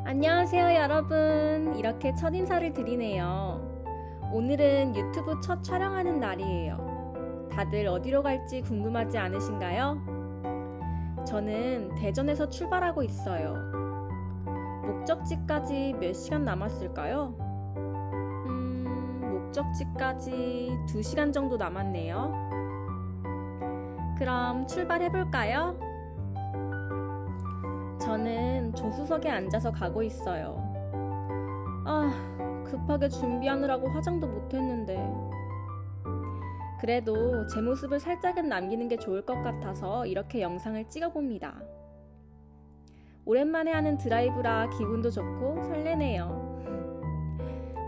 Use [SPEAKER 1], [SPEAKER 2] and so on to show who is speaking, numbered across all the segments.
[SPEAKER 1] 안녕하세요, 여러분. 이렇게 첫인사를 드리네요. 오늘은 유튜브 첫 촬영하는 날이에요. 다들 어디로 갈지 궁금하지 않으신가요? 저는 대전에서 출발하고 있어요. 목적지까지 몇 시간 남았을까요? 목적지까지 2시간 정도 남았네요. 그럼 출발해볼까요? 저는 조수석에 앉아서 가고 있어요. 급하게 준비하느라고 화장도 못했는데. 그래도 제 모습을 살짝은 남기는 게 좋을 것 같아서 이렇게 영상을 찍어봅니다. 오랜만에 하는 드라이브라 기분도 좋고 설레네요.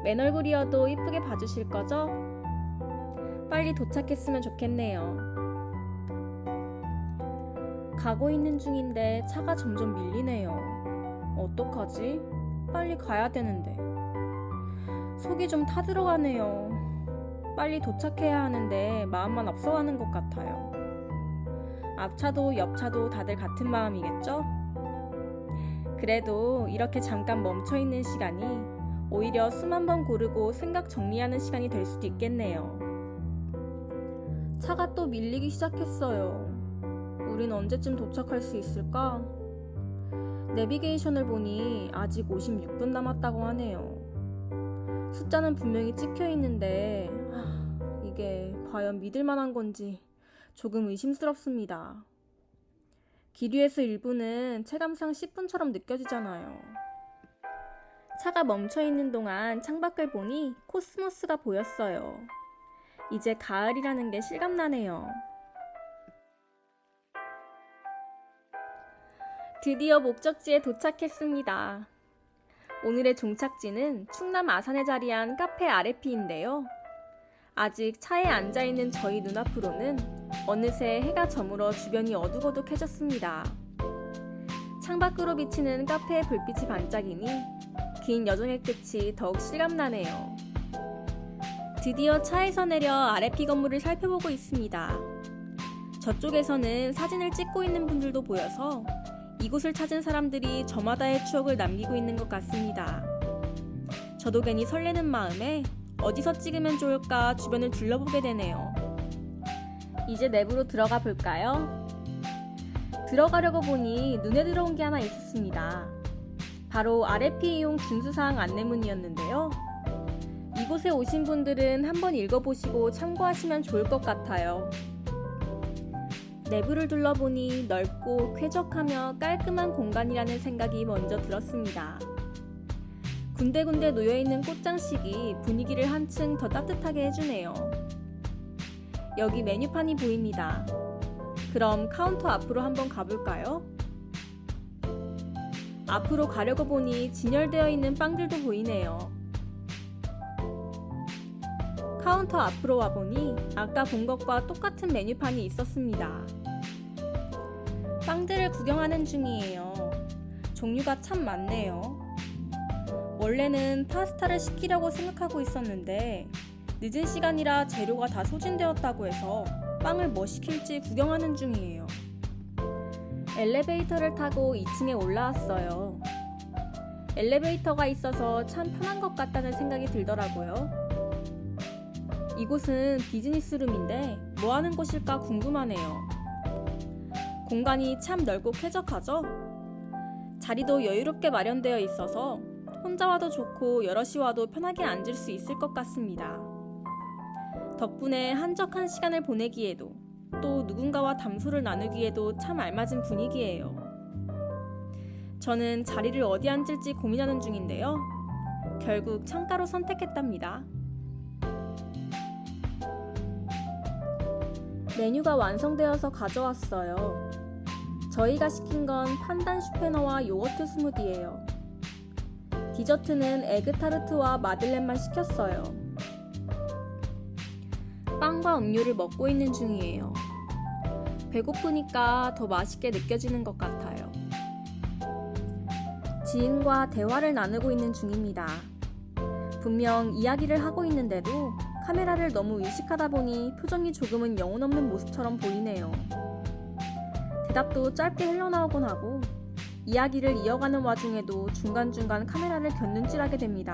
[SPEAKER 1] 맨 얼굴이어도 이쁘게 봐주실 거죠? 빨리 도착했으면 좋겠네요. 가고 있는 중인데 차가 점점 밀리네요. 어떡하지? 빨리 가야 되는데. 속이 좀 타들어가네요. 빨리 도착해야 하는데 마음만 앞서가는 것 같아요. 앞차도 옆차도 다들 같은 마음이겠죠? 그래도 이렇게 잠깐 멈춰있는 시간이 오히려 숨 한 번 고르고 생각 정리하는 시간이 될 수도 있겠네요. 차가 또 밀리기 시작했어요. 우린 언제쯤 도착할 수 있을까? 내비게이션을 보니 아직 56분 남았다고 하네요. 숫자는 분명히 찍혀 있는데 이게 과연 믿을 만한 건지 조금 의심스럽습니다. 길 위에서 1분은 체감상 10분처럼 느껴지잖아요. 차가 멈춰 있는 동안 창밖을 보니 코스모스가 보였어요. 이제 가을이라는 게 실감나네요. 드디어 목적지에 도착했습니다. 오늘의 종착지는 충남 아산에 자리한 카페 아레피인데요. 아직 차에 앉아있는 저희 눈앞으로는 어느새 해가 저물어 주변이 어둑어둑해졌습니다. 창밖으로 비치는 카페의 불빛이 반짝이니 긴 여정의 끝이 더욱 실감나네요. 드디어 차에서 내려 아레피 건물을 살펴보고 있습니다. 저쪽에서는 사진을 찍고 있는 분들도 보여서 이곳을 찾은 사람들이 저마다의 추억을 남기고 있는 것 같습니다. 저도 괜히 설레는 마음에 어디서 찍으면 좋을까 주변을 둘러보게 되네요. 이제 내부로 들어가 볼까요? 들어가려고 보니 눈에 들어온 게 하나 있었습니다. 바로 아레피 이용 준수사항 안내문이었는데요. 이곳에 오신 분들은 한번 읽어보시고 참고하시면 좋을 것 같아요. 내부를 둘러보니 넓고 쾌적하며 깔끔한 공간이라는 생각이 먼저 들었습니다. 군데군데 놓여있는 꽃장식이 분위기를 한층 더 따뜻하게 해주네요. 여기 메뉴판이 보입니다. 그럼 카운터 앞으로 한번 가볼까요? 앞으로 가려고 보니 진열되어 있는 빵들도 보이네요. 카운터 앞으로 와보니 아까 본 것과 똑같은 메뉴판이 있었습니다. 빵들을 구경하는 중이에요. 종류가 참 많네요. 원래는 파스타를 시키려고 생각하고 있었는데 늦은 시간이라 재료가 다 소진되었다고 해서 빵을 뭐 시킬지 구경하는 중이에요. 엘리베이터를 타고 2층에 올라왔어요. 엘리베이터가 있어서 참 편한 것 같다는 생각이 들더라고요. 이곳은 비즈니스룸인데 뭐 하는 곳일까 궁금하네요. 공간이 참 넓고 쾌적하죠? 자리도 여유롭게 마련되어 있어서 혼자 와도 좋고 여럿이 와도 편하게 앉을 수 있을 것 같습니다. 덕분에 한적한 시간을 보내기에도 또 누군가와 담소를 나누기에도 참 알맞은 분위기예요. 저는 자리를 어디 앉을지 고민하는 중인데요. 결국 창가로 선택했답니다. 메뉴가 완성되어서 가져왔어요. 저희가 시킨 건 판단 슈페너와 요거트 스무디예요. 디저트는 에그타르트와 마들렌만 시켰어요. 빵과 음료를 먹고 있는 중이에요. 배고프니까 더 맛있게 느껴지는 것 같아요. 지인과 대화를 나누고 있는 중입니다. 분명 이야기를 하고 있는데도 카메라를 너무 의식하다 보니 표정이 조금은 영혼 없는 모습처럼 보이네요. 대답도 짧게 흘러나오곤 하고 이야기를 이어가는 와중에도 중간중간 카메라를 곁눈질하게 됩니다.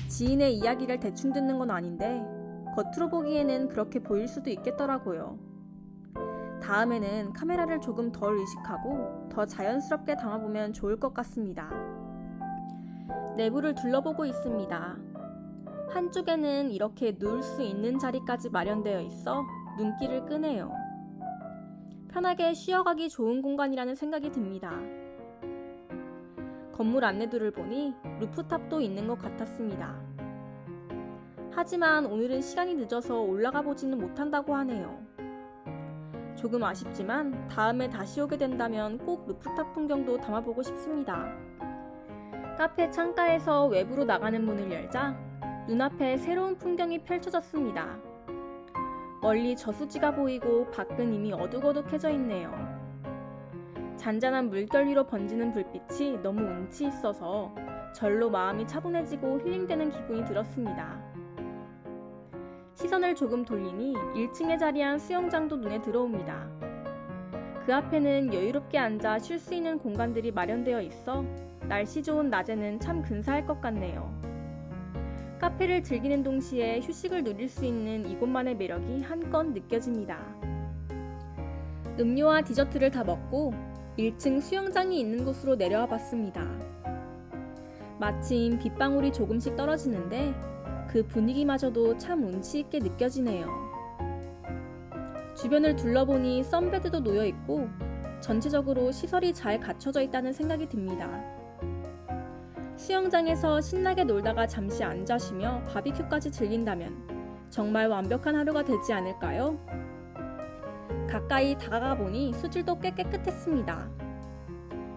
[SPEAKER 1] 지인의 이야기를 대충 듣는 건 아닌데 겉으로 보기에는 그렇게 보일 수도 있겠더라고요. 다음에는 카메라를 조금 덜 의식하고 더 자연스럽게 담아보면 좋을 것 같습니다. 내부를 둘러보고 있습니다. 한쪽에는 이렇게 누울 수 있는 자리까지 마련되어 있어 눈길을 끄네요. 편하게 쉬어가기 좋은 공간이라는 생각이 듭니다. 건물 안내도를 보니 루프탑도 있는 것 같았습니다. 하지만 오늘은 시간이 늦어서 올라가 보지는 못한다고 하네요. 조금 아쉽지만 다음에 다시 오게 된다면 꼭 루프탑 풍경도 담아보고 싶습니다. 카페 창가에서 외부로 나가는 문을 열자 눈앞에 새로운 풍경이 펼쳐졌습니다. 멀리 저수지가 보이고 밖은 이미 어둑어둑해져 있네요. 잔잔한 물결 위로 번지는 불빛이 너무 운치 있어서 절로 마음이 차분해지고 힐링되는 기분이 들었습니다. 시선을 조금 돌리니 1층에 자리한 수영장도 눈에 들어옵니다. 그 앞에는 여유롭게 앉아 쉴 수 있는 공간들이 마련되어 있어 날씨 좋은 낮에는 참 근사할 것 같네요. 카페를 즐기는 동시에 휴식을 누릴 수 있는 이곳만의 매력이 한껏 느껴집니다. 음료와 디저트를 다 먹고 1층 수영장이 있는 곳으로 내려와 봤습니다. 마침 빗방울이 조금씩 떨어지는데 그 분위기마저도 참 운치 있게 느껴지네요. 주변을 둘러보니 선베드도 놓여 있고 전체적으로 시설이 잘 갖춰져 있다는 생각이 듭니다. 수영장에서 신나게 놀다가 잠시 앉아 쉬며 바비큐까지 즐긴다면 정말 완벽한 하루가 되지 않을까요? 가까이 다가가 보니 수질도 꽤 깨끗했습니다.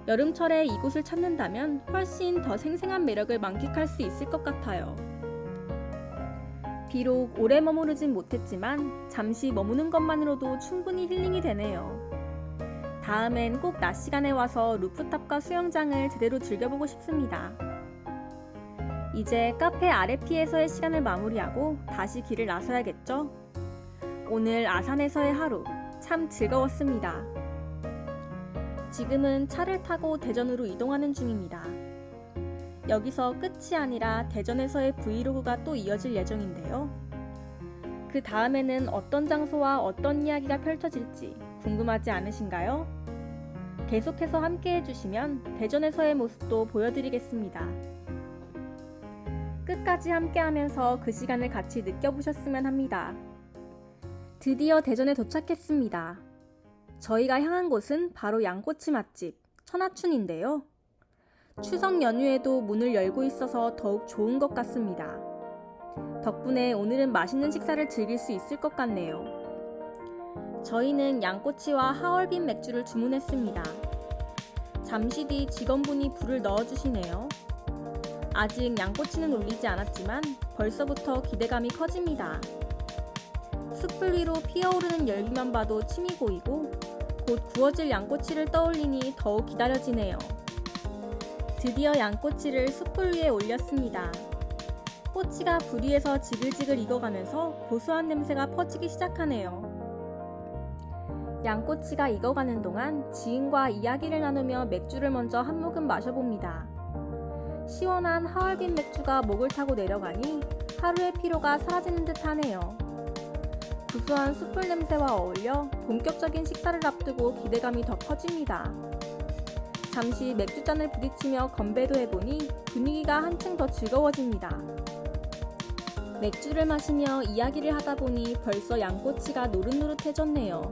[SPEAKER 1] 여름철에 이곳을 찾는다면 훨씬 더 생생한 매력을 만끽할 수 있을 것 같아요. 비록 오래 머무르진 못했지만 잠시 머무는 것만으로도 충분히 힐링이 되네요. 다음엔 꼭 낮 시간에 와서 루프탑과 수영장을 제대로 즐겨보고 싶습니다. 이제 카페 아레피에서의 시간을 마무리하고 다시 길을 나서야겠죠? 오늘 아산에서의 하루 참 즐거웠습니다. 지금은 차를 타고 대전으로 이동하는 중입니다. 여기서 끝이 아니라 대전에서의 브이로그가 또 이어질 예정인데요. 그 다음에는 어떤 장소와 어떤 이야기가 펼쳐질지 궁금하지 않으신가요? 계속해서 함께 해주시면 대전에서의 모습도 보여드리겠습니다. 끝까지 함께 하면서 그 시간을 같이 느껴보셨으면 합니다. 드디어 대전에 도착했습니다. 저희가 향한 곳은 바로 양꼬치 맛집 천하춘인데요. 추석 연휴에도 문을 열고 있어서 더욱 좋은 것 같습니다. 덕분에 오늘은 맛있는 식사를 즐길 수 있을 것 같네요. 저희는 양꼬치와 하얼빈 맥주를 주문했습니다. 잠시 뒤 직원분이 불을 넣어주시네요. 아직 양꼬치는 올리지 않았지만 벌써부터 기대감이 커집니다. 숯불 위로 피어오르는 열기만 봐도 침이 고이고 곧 구워질 양꼬치를 떠올리니 더욱 기다려지네요. 드디어 양꼬치를 숯불 위에 올렸습니다. 꼬치가 불 위에서 지글지글 익어가면서 고소한 냄새가 퍼지기 시작하네요. 양꼬치가 익어가는 동안 지인과 이야기를 나누며 맥주를 먼저 한 모금 마셔봅니다. 시원한 하얼빈 맥주가 목을 타고 내려가니 하루의 피로가 사라지는 듯 하네요. 구수한 숯불 냄새와 어울려 본격적인 식사를 앞두고 기대감이 더 커집니다. 잠시 맥주잔을 부딪히며 건배도 해보니 분위기가 한층 더 즐거워집니다. 맥주를 마시며 이야기를 하다 보니 벌써 양꼬치가 노릇노릇해졌네요.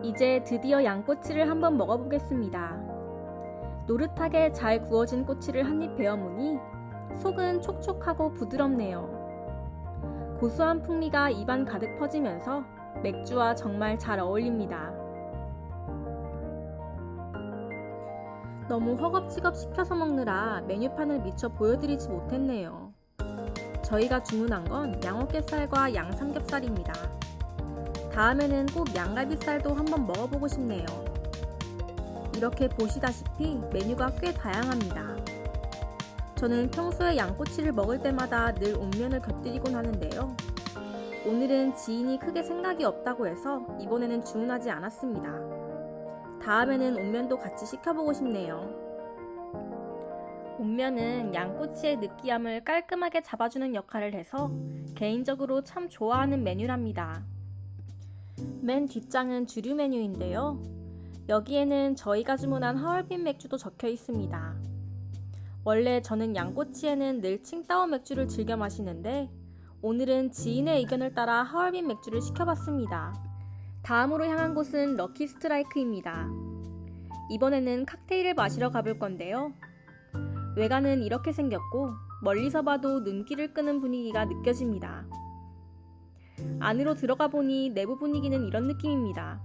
[SPEAKER 1] 이제 드디어 양꼬치를 한번 먹어보겠습니다. 노릇하게 잘 구워진 꼬치를 한 입 베어무니 속은 촉촉하고 부드럽네요. 고소한 풍미가 입안 가득 퍼지면서 맥주와 정말 잘 어울립니다. 너무 허겁지겁 시켜서 먹느라 메뉴판을 미처 보여드리지 못했네요. 저희가 주문한 건 양어깨살과 양삼겹살입니다. 다음에는 꼭 양갈비살도 한번 먹어보고 싶네요. 이렇게 보시다시피 메뉴가 꽤 다양합니다. 저는 평소에 양꼬치를 먹을 때마다 늘 온면을 곁들이곤 하는데요. 오늘은 지인이 크게 생각이 없다고 해서 이번에는 주문하지 않았습니다. 다음에는 온면도 같이 시켜보고 싶네요. 온면은 양꼬치의 느끼함을 깔끔하게 잡아주는 역할을 해서 개인적으로 참 좋아하는 메뉴랍니다. 맨 뒷장은 주류 메뉴인데요. 여기에는 저희가 주문한 하얼빈 맥주도 적혀 있습니다. 원래 저는 양꼬치에는 늘 칭따오 맥주를 즐겨 마시는데 오늘은 지인의 의견을 따라 하얼빈 맥주를 시켜봤습니다. 다음으로 향한 곳은 럭키 스트라이크입니다. 이번에는 칵테일을 마시러 가볼 건데요. 외관은 이렇게 생겼고 멀리서 봐도 눈길을 끄는 분위기가 느껴집니다. 안으로 들어가 보니 내부 분위기는 이런 느낌입니다.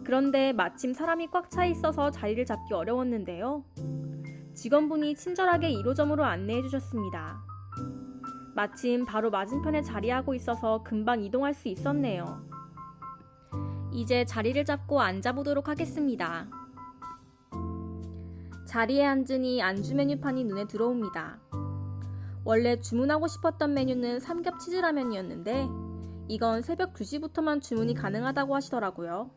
[SPEAKER 1] 그런데 마침 사람이 꽉 차 있어서 자리를 잡기 어려웠는데요. 직원분이 친절하게 1호점으로 안내해 주셨습니다. 마침 바로 맞은편에 자리하고 있어서 금방 이동할 수 있었네요. 이제 자리를 잡고 앉아보도록 하겠습니다. 자리에 앉으니 안주 메뉴판이 눈에 들어옵니다. 원래 주문하고 싶었던 메뉴는 삼겹 치즈라면이었는데 이건 새벽 2시부터만 주문이 가능하다고 하시더라고요.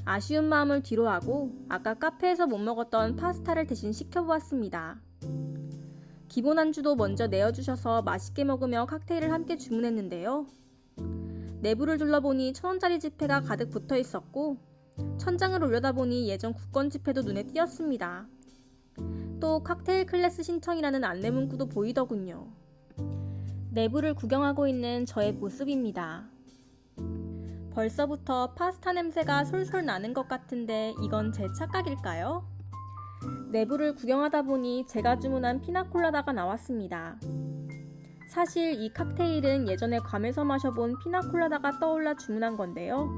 [SPEAKER 1] 아쉬운 마음을 뒤로하고 아까 카페에서 못 먹었던 파스타를 대신 시켜보았습니다. 기본 안주도 먼저 내어주셔서 맛있게 먹으며 칵테일을 함께 주문했는데요. 내부를 둘러보니 1,000원짜리 지폐가 가득 붙어 있었고 천장을 올려다보니 예전 국권 지폐도 눈에 띄었습니다. 또 칵테일 클래스 신청이라는 안내 문구도 보이더군요. 내부를 구경하고 있는 저의 모습입니다. 벌써부터 파스타 냄새가 솔솔 나는 것 같은데 이건 제 착각일까요? 내부를 구경하다 보니 제가 주문한 피나콜라다가 나왔습니다. 사실 이 칵테일은 예전에 괌에서 마셔본 피나콜라다가 떠올라 주문한 건데요.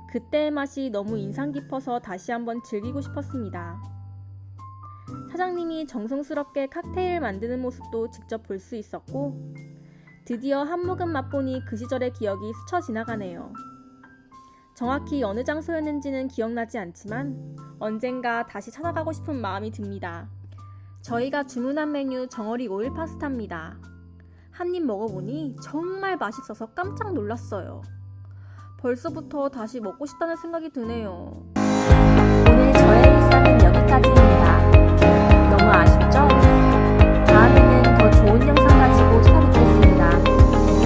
[SPEAKER 1] 그때의 맛이 너무 인상 깊어서 다시 한번 즐기고 싶었습니다. 사장님이 정성스럽게 칵테일을 만드는 모습도 직접 볼 수 있었고 드디어 한 모금 맛보니 그 시절의 기억이 스쳐 지나가네요. 정확히 어느 장소였는지는 기억나지 않지만 언젠가 다시 찾아가고 싶은 마음이 듭니다. 저희가 주문한 메뉴 정어리 오일 파스타입니다. 한 입 먹어보니 정말 맛있어서 깜짝 놀랐어요. 벌써부터 다시 먹고 싶다는 생각이 드네요.
[SPEAKER 2] 오늘 저의 일상은 여기까지입니다. 너무 아쉽죠? 다음에는 더 좋은 영상 가지고 찾아뵙겠습니다.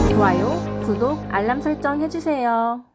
[SPEAKER 2] 좋아요, 구독, 알람 설정 해주세요.